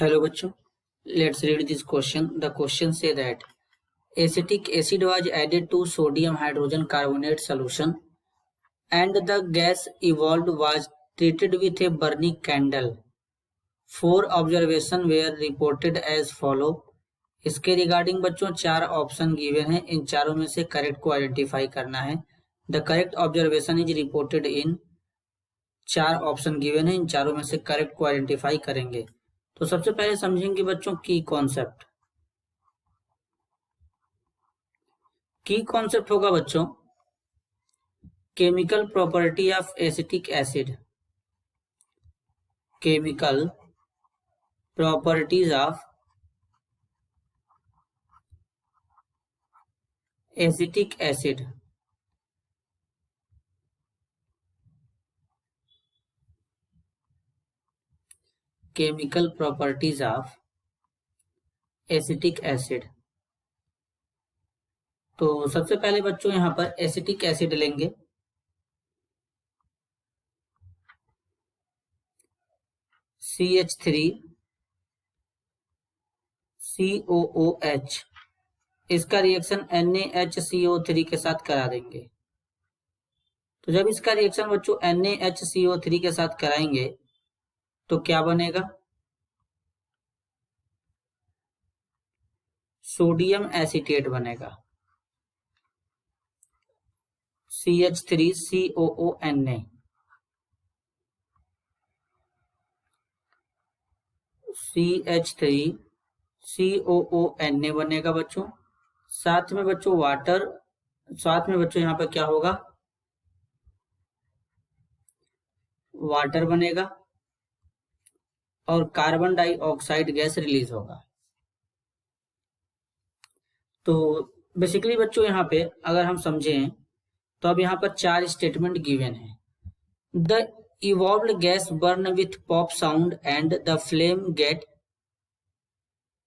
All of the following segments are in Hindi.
Hello बच्चों, let's read this question. The question say that acetic acid was added to sodium hydrogen carbonate solution and the gas evolved was treated with a burning candle. 4 observation were reported as follow. इसके रिगार्डिंग बच्चों 4 ऑप्शन गिवन है, इन चारों में से करेक्ट को आइडेंटिफाई करना है. The correct observation is reported in. 4 option given है, इन चारों में से करेक्ट को आइडेंटिफाई करेंगे. तो सबसे पहले समझेंगे बच्चों की कॉन्सेप्ट. की कॉन्सेप्ट होगा बच्चों chemical property of acetic acid. Chemical properties of acetic acid. Chemical properties of acetic acid. तो सबसे पहले बच्चों यहां पर एसिटिक एसिड लेंगे. CH3 COOH, इसका रिएक्शन NaHCO3 के साथ करा देंगे. तो जब इसका रिएक्शन बच्चों NaHCO3 के साथ कराएंगे तो क्या बनेगा? सोडियम एसीटेट बनेगा. CH3COONA. CH3COONA बनेगा बच्चों. साथ में बच्चों वाटर, साथ में बच्चों यहां पर क्या होगा? वाटर बनेगा और कार्बन डाइऑक्साइड गैस रिलीज होगा. तो बेसिकली बच्चों यहाँ पे अगर हम समझें तो अब यहाँ पर 4 स्टेटमेंट गिवन है. The evolved gas burn with pop sound and the flame get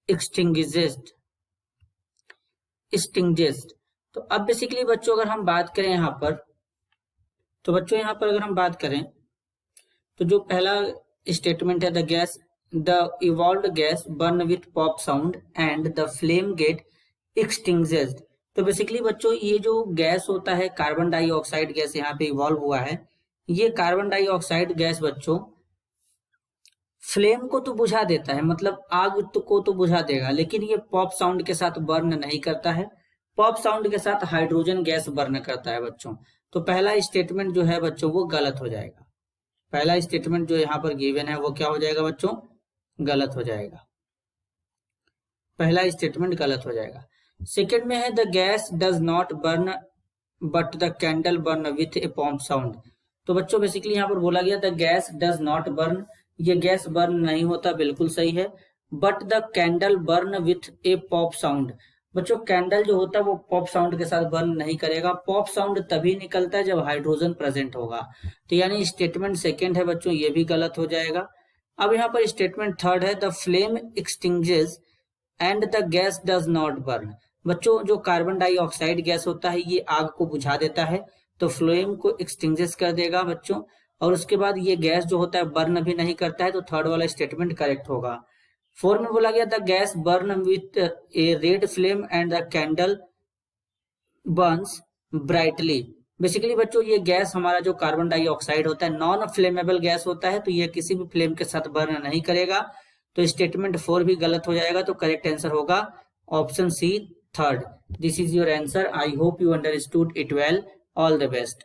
extinguished. तो अब बेसिकली बच्चों अगर हम बात करें यहाँ पर, तो बच्चों यहाँ पर अगर हम बात करें तो जो पहला स्टेटमेंट है the evolved gas burn with pop sound and the flame get extinguished. तो बेसिकली बच्चों ये जो गैस होता है कार्बन डाइऑक्साइड गैस यहाँ पे इवॉल्व हुआ है. ये कार्बन डाइऑक्साइड गैस बच्चों फ्लेम को तो बुझा देता है, मतलब आग को तो बुझा देगा, लेकिन ये पॉप साउंड के साथ बर्न नहीं करता है. पॉप साउंड के साथ हाइड्रोजन गैस बर्न करता है बच्चों. तो पहला स्टेटमेंट जो है बच्चों वो गलत हो जाएगा. पहला स्टेटमेंट जो यहाँ पर गिवन है वो क्या हो जाएगा बच्चों? गलत हो जाएगा. पहला स्टेटमेंट गलत हो जाएगा. सेकंड में है the gas does not burn but the candle burn with A pop sound. तो बच्चों बेसिकली यहाँ पर बोला गया the gas does not burn, ये गैस बर्न नहीं होता, बिल्कुल सही है. But the candle burn with A pop sound. बच्चों कैंडल जो होता है वो पॉप साउंड के साथ बर्न नहीं करेगा. पॉप साउंड तभी निकलता है जब हाइड्रोजन प्रेजेंट होगा. तो यानी स्टेटमेंट सेकंड है बच्चों ये भी गलत हो जाएगा. अब यहाँ पर स्टेटमेंट थर्ड है the flame extinguishes and the gas does not burn. बच्चों जो कार्बन डाइऑक्साइड गैस होता है ये आग को बुझा देता है, तो फ्लेम को एक्सटिंग्विश कर देगा बच्चों. और उसके बाद ये गैस जो होता है बर्न भी नहीं करता है, तो थर्ड वाला स्टेटमेंट करेक्ट होगा. 4 में बोला गया the gas burn with A red flame and the candle Burns brightly. Basically बच्चों ये गैस हमारा जो कार्बन डाइऑक्साइड होता है नॉन फ्लेमेबल गैस होता है, तो ये किसी भी फ्लेम के साथ बर्न नहीं करेगा. तो स्टेटमेंट 4 भी गलत हो जाएगा. तो करेक्ट आंसर होगा option C third. This is your answer. I hope you understood it well. All the best.